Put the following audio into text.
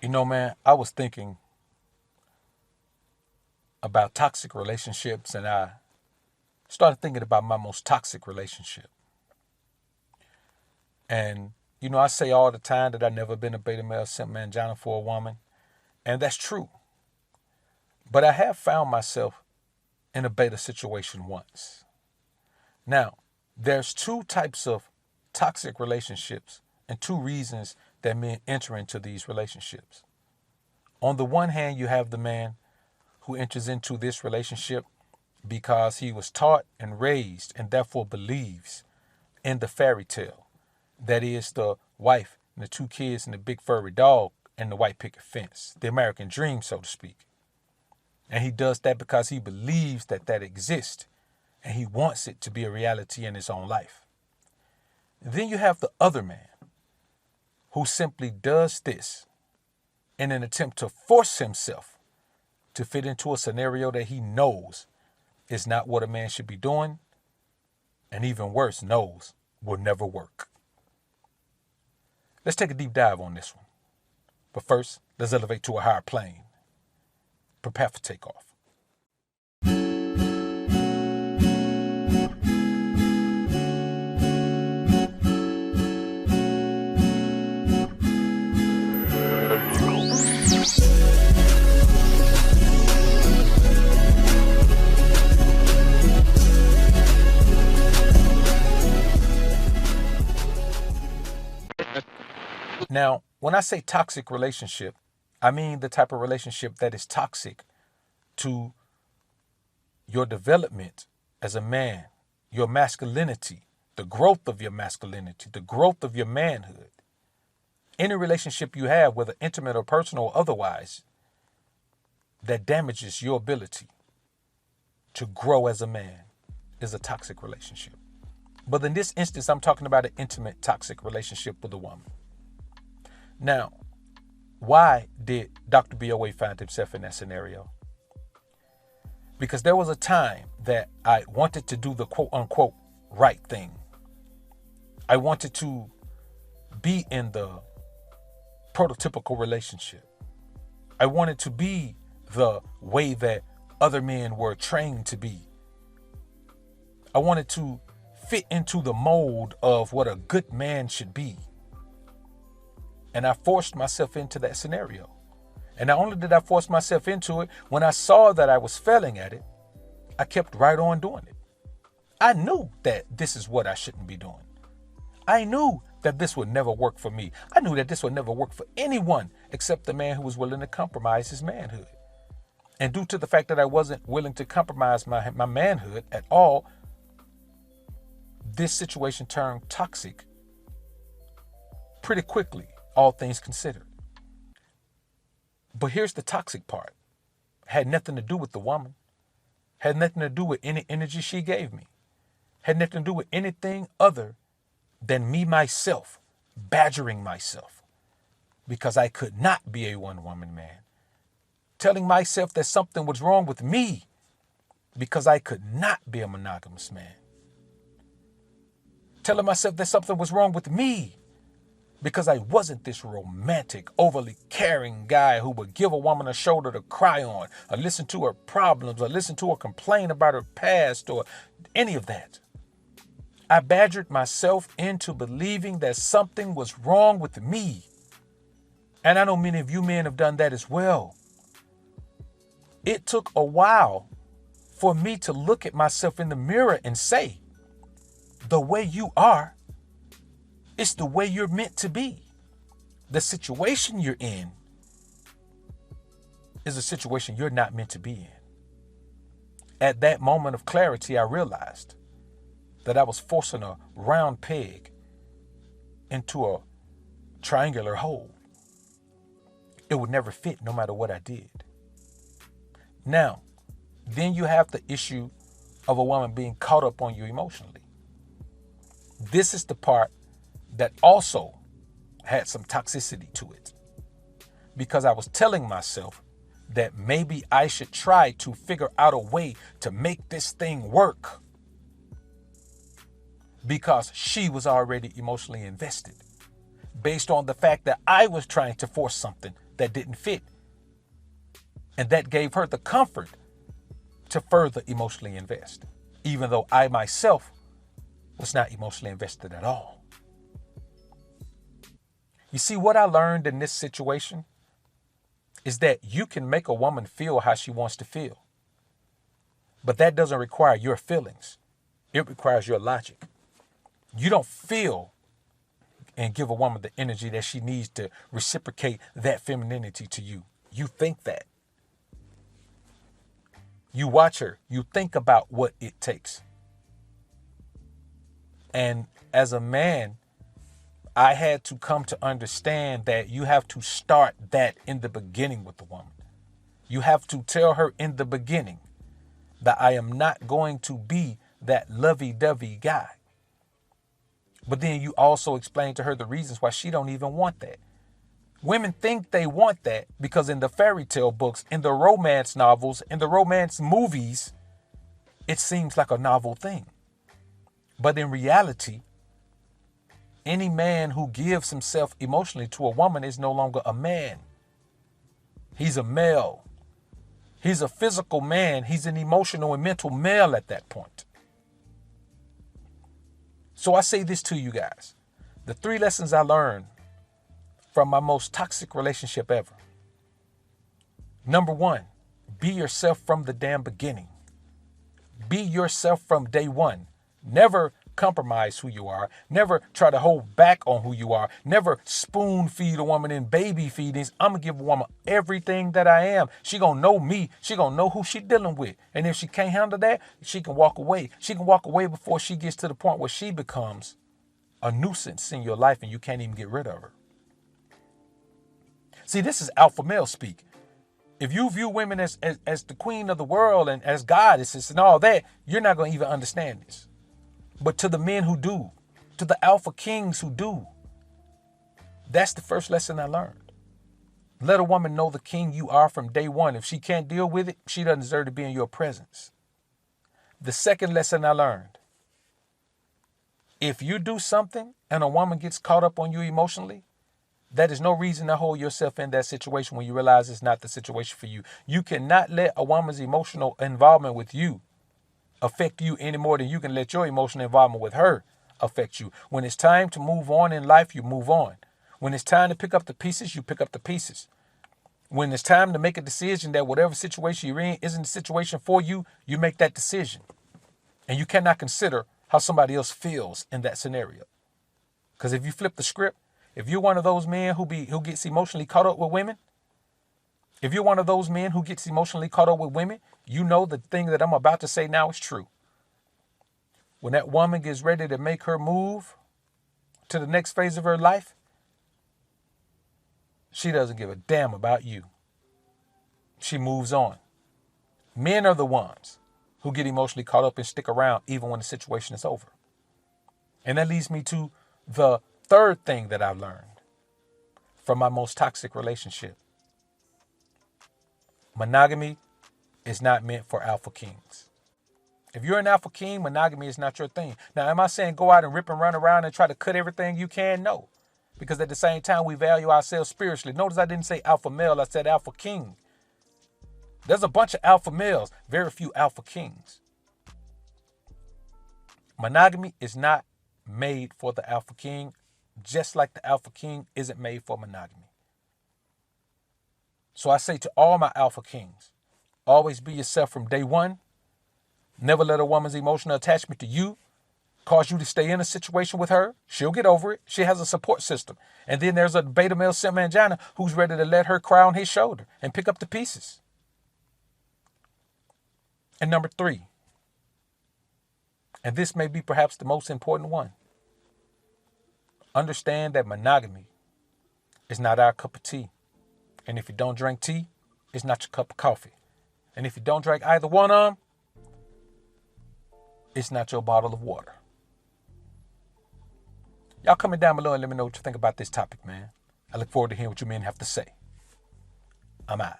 Man, I was thinking about toxic relationships and I started thinking about my most toxic relationship. And, I say all the time that I've never been a beta male simp mangina for a woman. And that's true. But I have found myself in a beta situation once. Now, there's two types of toxic relationships and two reasons that men enter into these relationships. On the one hand, you have the man who enters into this relationship because he was taught and raised and therefore believes in the fairy tale. That is the wife and the two kids and the big furry dog and the white picket fence, the American dream, so to speak. And he does that because he believes that exists and he wants it to be a reality in his own life. Then you have the other man who simply does this in an attempt to force himself to fit into a scenario that he knows is not what a man should be doing, and even worse, knows will never work. Let's take a deep dive on this one. But first, let's elevate to a higher plane. Prepare for takeoff. Now, when I say toxic relationship, I mean the type of relationship that is toxic to your development as a man, your masculinity, the growth of your masculinity, the growth of your manhood. Any relationship you have, whether intimate or personal or otherwise, that damages your ability to grow as a man is a toxic relationship. But in this instance, I'm talking about an intimate toxic relationship with a woman. Now, why did Dr. B.O.A. find himself in that scenario? Because there was a time that I wanted to do the quote unquote right thing. I wanted to be in the prototypical relationship. I wanted to be the way that other men were trained to be. I wanted to fit into the mold of what a good man should be. And I forced myself into that scenario. And not only did I force myself into it, when I saw that I was failing at it, I kept right on doing it. I knew that this is what I shouldn't be doing. I knew that this would never work for me. I knew that this would never work for anyone except the man who was willing to compromise his manhood. And due to the fact that I wasn't willing to compromise my manhood at all, this situation turned toxic pretty quickly, all things considered. But here's the toxic part. Had nothing to do with the woman. Had nothing to do with any energy she gave me. Had nothing to do with anything other than me, myself, badgering myself. Because I could not be a one-woman man. Telling myself that something was wrong with me because I could not be a monogamous man. Telling myself that something was wrong with me because I wasn't this romantic, overly caring guy who would give a woman a shoulder to cry on, or listen to her problems, or listen to her complain about her past, or any of that. I badgered myself into believing that something was wrong with me. And I know many of you men have done that as well. It took a while for me to look at myself in the mirror and say, the way you are, it's the way you're meant to be. The situation you're in is a situation you're not meant to be in. At that moment of clarity, I realized that I was forcing a round peg into a triangular hole. It would never fit no matter what I did. Now, then you have the issue of a woman being caught up on you emotionally. This is the part that also had some toxicity to it. Because I was telling myself that maybe I should try to figure out a way to make this thing work. Because she was already emotionally invested. Based on the fact that I was trying to force something that didn't fit. And that gave her the comfort to further emotionally invest, even though I myself was not emotionally invested at all. You see, what I learned in this situation is that you can make a woman feel how she wants to feel. But that doesn't require your feelings. It requires your logic. You don't feel and give a woman the energy that she needs to reciprocate that femininity to you. You think that. You watch her. You think about what it takes. And as a man, I had to come to understand that you have to start that in the beginning with the woman. You have to tell her in the beginning that I am not going to be that lovey-dovey guy. But then you also explain to her the reasons why she don't even want that. Women think they want that because in the fairy tale books, in the romance novels, in the romance movies, it seems like a novel thing. But in reality, any man who gives himself emotionally to a woman is no longer a man. He's a male. He's a physical man. He's an emotional and mental male at that point. So I say this to you guys. The 3 lessons I learned from my most toxic relationship ever. Number 1, be yourself from the damn beginning. Be yourself from day one. Never compromise who you are. Never try to hold back on who you are. Never spoon feed a woman in baby feedings. I'm going to give a woman everything that I am. She going to know me. She going to know who she dealing with. And if she can't handle that, she can walk away. She can walk away before she gets to the point where she becomes a nuisance in your life and you can't even get rid of her. See, this is alpha male speak. If you view women as the queen of the world and as goddesses and all that, you're not going to even understand this. But to the men who do, to the alpha kings who do, that's the first lesson I learned. Let a woman know the king you are from day one. If she can't deal with it, she doesn't deserve to be in your presence. The second lesson I learned, if you do something and a woman gets caught up on you emotionally, that is no reason to hold yourself in that situation when you realize it's not the situation for you. You cannot let a woman's emotional involvement with you affect you any more than you can let your emotional involvement with her affect you. When it's time to move on in life, you move on. When it's time to pick up the pieces, you pick up the pieces. When it's time to make a decision that whatever situation you're in isn't the situation for you, you make that decision. And you cannot consider how somebody else feels in that scenario. Because if you flip the script, if you're one of those men who gets emotionally caught up with women, if you're one of those men who gets emotionally caught up with women, you know the thing that I'm about to say now is true. When that woman gets ready to make her move to the next phase of her life, she doesn't give a damn about you. She moves on. Men are the ones who get emotionally caught up and stick around even when the situation is over. And that leads me to the third thing that I've learned from my most toxic relationship. Monogamy is not meant for alpha kings. If you're an alpha king, monogamy is not your thing. Now, am I saying go out and rip and run around and try to cut everything you can? No. Because at the same time, we value ourselves spiritually. Notice I didn't say alpha male, I said alpha king. There's a bunch of alpha males, very few alpha kings. Monogamy is not made for the alpha king, just like the alpha king isn't made for monogamy. So I say to all my alpha kings, always be yourself from day one. Never let a woman's emotional attachment to you cause you to stay in a situation with her. She'll get over it. She has a support system. And then there's a beta male simangina who's ready to let her cry on his shoulder and pick up the pieces. And number 3, and this may be perhaps the most important one, understand that monogamy is not our cup of tea. And if you don't drink tea, it's not your cup of coffee. And if you don't drink either one of them, it's not your bottle of water. Y'all comment down below and let me know what you think about this topic, man. I look forward to hearing what you men have to say. I'm out.